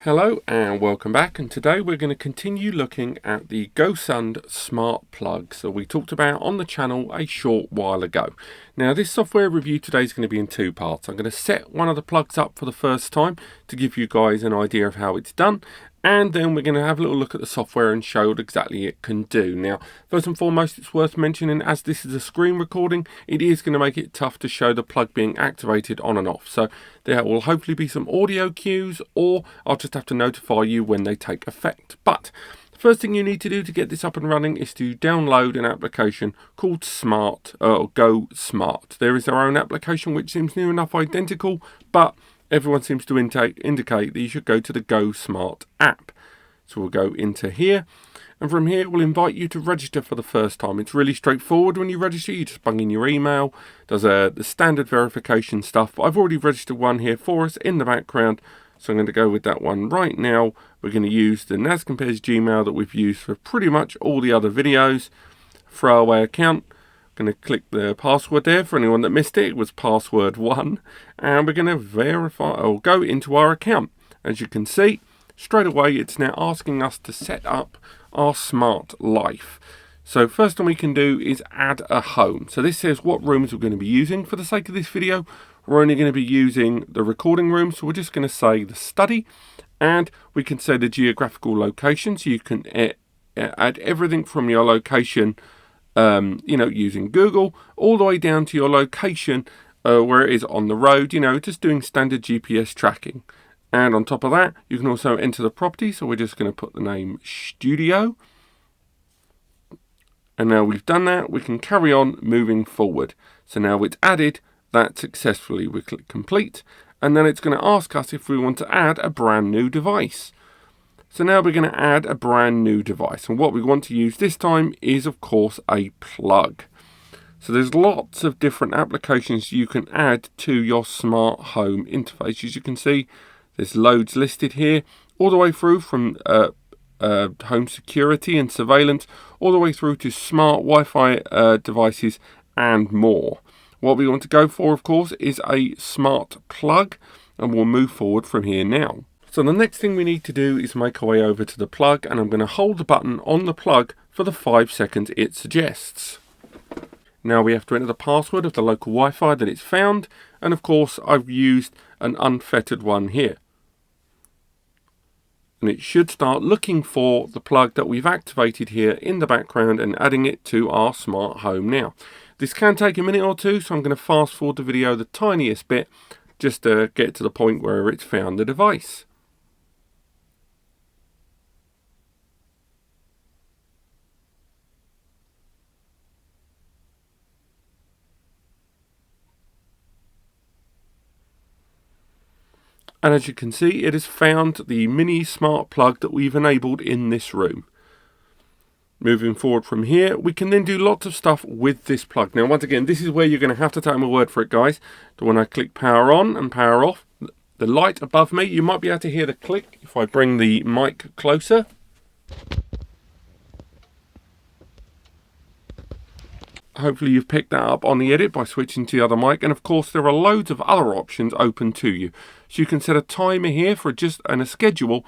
Hello and welcome back, and today we're going to continue looking at the Gosund smart plugs that we talked about on the channel a short while ago. Now this software review today is going to be in two parts. I'm going to set one of the plugs up for the first time to give you guys an idea of how it's done, and then we're going to have a little look at the software and show what exactly it can do. Now, first and foremost, it's worth mentioning, as this is a screen recording, it is going to make it tough to show the plug being activated on and off. So there will hopefully be some audio cues, or I'll just have to notify you when they take effect. But the first thing you need to do to get this up and running is to download an application called Go Smart. There is their own application which seems near enough identical, but everyone seems to indicate that you should go to the Go Smart app. So we'll go into here, and from here it will invite you to register for the first time. It's really straightforward when you register. You just bung in your email, does the standard verification stuff. But I've already registered one here for us in the background, so I'm going to go with that one right now. We're going to use the NAS Compares Gmail that we've used for pretty much all the other videos. Throwaway account. Going to click the password there for anyone that missed it. It was password 1, and we're going to verify or go into our account. As you can see, straight away it's now asking us to set up our smart life. So first thing we can do is add a home. So this says what rooms we're going to be using. For the sake of this video, we're only going to be using the recording room, so we're just going to say the study, and we can say the geographical location. So you can add everything from your location, using Google, all the way down to your location where it is on the road, just doing standard GPS tracking. And on top of that, you can also enter the property. So we're just going to put the name Studio. And now we've done that, we can carry on moving forward. So now it's added that successfully. We click complete, and then it's going to ask us if we want to add a brand new device. So now we're going to add a brand new device, and what we want to use this time is, of course, a plug. So there's lots of different applications you can add to your smart home interface. As you can see, there's loads listed here, all the way through from home security and surveillance, all the way through to smart Wi-Fi devices and more. What we want to go for, of course, is a smart plug, and we'll move forward from here now. So the next thing we need to do is make our way over to the plug, and I'm going to hold the button on the plug for the 5 seconds it suggests. Now we have to enter the password of the local Wi-Fi that it's found, and of course I've used an unfettered one here. And it should start looking for the plug that we've activated here in the background and adding it to our smart home now. This can take a minute or two, so I'm going to fast forward the video the tiniest bit just to get to the point where it's found the device. And as you can see, it has found the mini smart plug that we've enabled in this room. Moving forward from here, we can then do lots of stuff with this plug. Now, once again, this is where you're going to have to take my word for it, guys. So when I click power on and power off, the light above me, you might be able to hear the click if I bring the mic closer. Hopefully you've picked that up on the edit by switching to the other mic, and of course there are loads of other options open to you. So you can set a timer here for and a schedule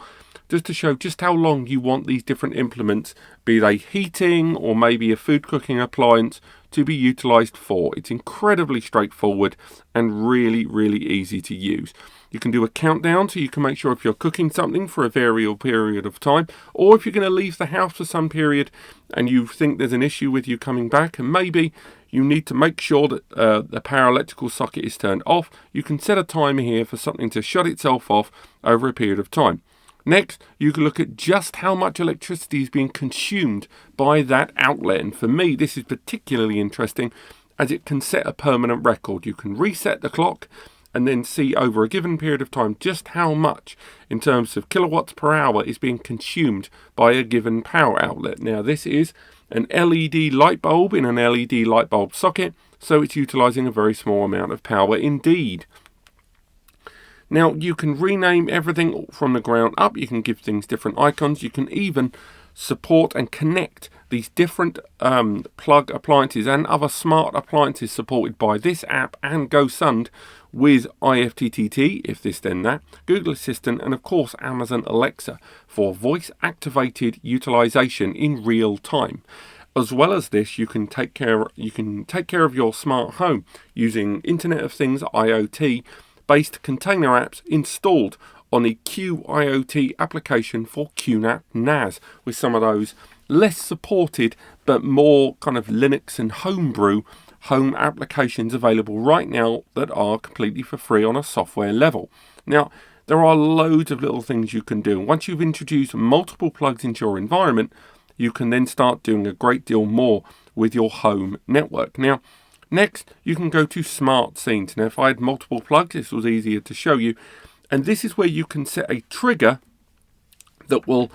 just to show just how long you want these different implements, be they heating or maybe a food cooking appliance, to be utilized for. It's incredibly straightforward and really, really easy to use. You can do a countdown, so you can make sure if you're cooking something for a variable period of time, or if you're going to leave the house for some period and you think there's an issue with you coming back, and maybe you need to make sure that the power electrical socket is turned off, you can set a timer here for something to shut itself off over a period of time. Next, you can look at just how much electricity is being consumed by that outlet. And for me, this is particularly interesting as it can set a permanent record. You can reset the clock and then see over a given period of time just how much in terms of kilowatts per hour is being consumed by a given power outlet. Now, this is an LED light bulb in an LED light bulb socket, so it's utilizing a very small amount of power indeed. Now, you can rename everything from the ground up. You can give things different icons. You can even support and connect these different plug appliances and other smart appliances supported by this app and Gosund with IFTTT, if this then that, Google Assistant, and of course Amazon Alexa for voice activated utilization in real time. As well as this, you can take care of your smart home using Internet of Things IoT based container apps installed on the QIoT application for QNAP NAS, with some of those less supported but more kind of Linux and homebrew home applications available right now that are completely for free on a software level. Now, there are loads of little things you can do. Once you've introduced multiple plugs into your environment, you can then start doing a great deal more with your home network. Now, next, you can go to Smart Scenes. Now, if I had multiple plugs, this was easier to show you. And this is where you can set a trigger that will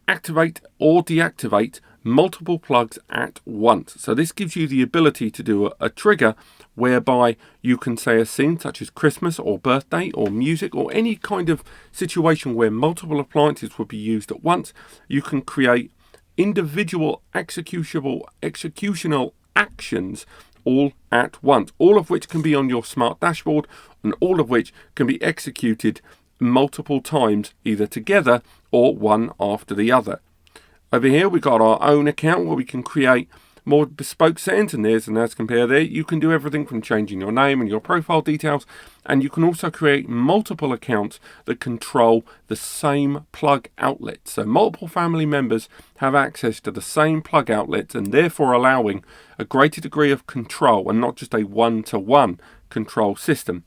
activate or deactivate multiple plugs at once. So this gives you the ability to do a trigger whereby you can say a scene such as Christmas or birthday or music or any kind of situation where multiple appliances would be used at once. You can create individual executional actions all at once, all of which can be on your smart dashboard and all of which can be executed multiple times, either together or one after the other. Over here we've got our own account where we can create more bespoke settings, and there's an as compare there. You can do everything from changing your name and your profile details, and you can also create multiple accounts that control the same plug outlet. So multiple family members have access to the same plug outlets and therefore allowing a greater degree of control and not just a one-to-one control system.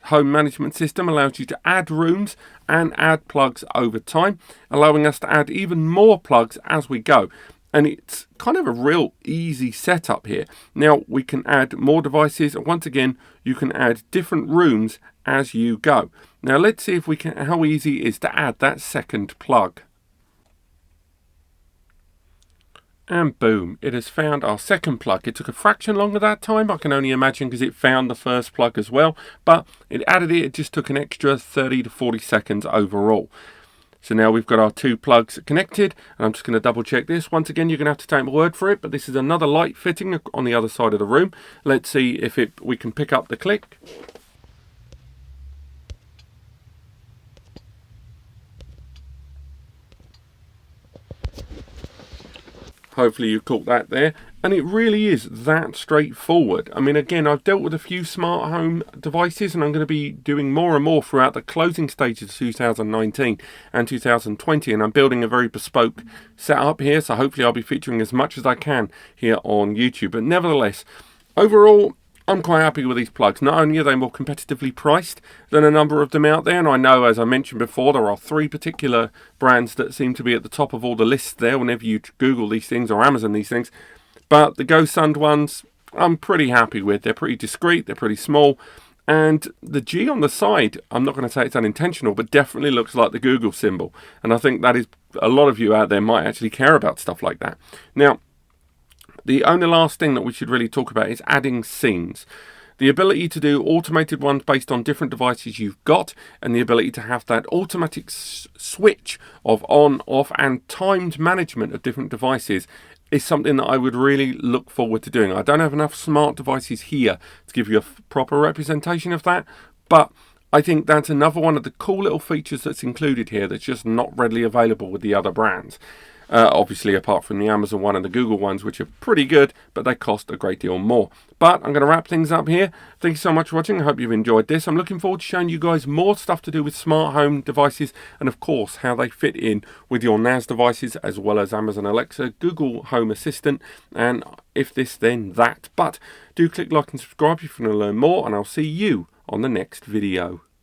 Home management system allows you to add rooms and add plugs over time, allowing us to add even more plugs as we go. And it's kind of a real easy setup here. Now we can add more devices, and once again you can add different rooms as you go. Now let's see if we can, how easy it is to add that second plug. And boom, it has found our second plug. It took a fraction longer that time, I can only imagine, because it found the first plug as well. But it added it, it just took an extra 30 to 40 seconds overall. So now we've got our two plugs connected, and I'm just going to double check this. Once again, you're going to have to take my word for it, but this is another light fitting on the other side of the room. Let's see if we can pick up the click. Hopefully you caught that there. And it really is that straightforward. I mean, again, I've dealt with a few smart home devices, and I'm going to be doing more and more throughout the closing stages of 2019 and 2020. And I'm building a very bespoke setup here, so hopefully I'll be featuring as much as I can here on YouTube. But nevertheless, overall, I'm quite happy with these plugs. Not only are they more competitively priced than a number of them out there, and I know, as I mentioned before, there are three particular brands that seem to be at the top of all the lists there whenever you Google these things or Amazon these things. But the Gosund ones, I'm pretty happy with. They're pretty discreet, they're pretty small, and the G on the side, I'm not going to say it's unintentional, but definitely looks like the Google symbol. And I think that is, a lot of you out there might actually care about stuff like that. Now, the only last thing that we should really talk about is adding scenes. The ability to do automated ones based on different devices you've got, and the ability to have that automatic switch of on, off, and timed management of different devices is something that I would really look forward to doing. I don't have enough smart devices here to give you a proper representation of that, but I think that's another one of the cool little features that's included here that's just not readily available with the other brands. Obviously, apart from the Amazon one and the Google ones, which are pretty good, but they cost a great deal more. But I'm going to wrap things up here. Thank you so much for watching. I hope you've enjoyed this. I'm looking forward to showing you guys more stuff to do with smart home devices, and of course, how they fit in with your NAS devices, as well as Amazon Alexa, Google Home Assistant, and if this, then that. But do click like and subscribe if you want to learn more, and I'll see you on the next video.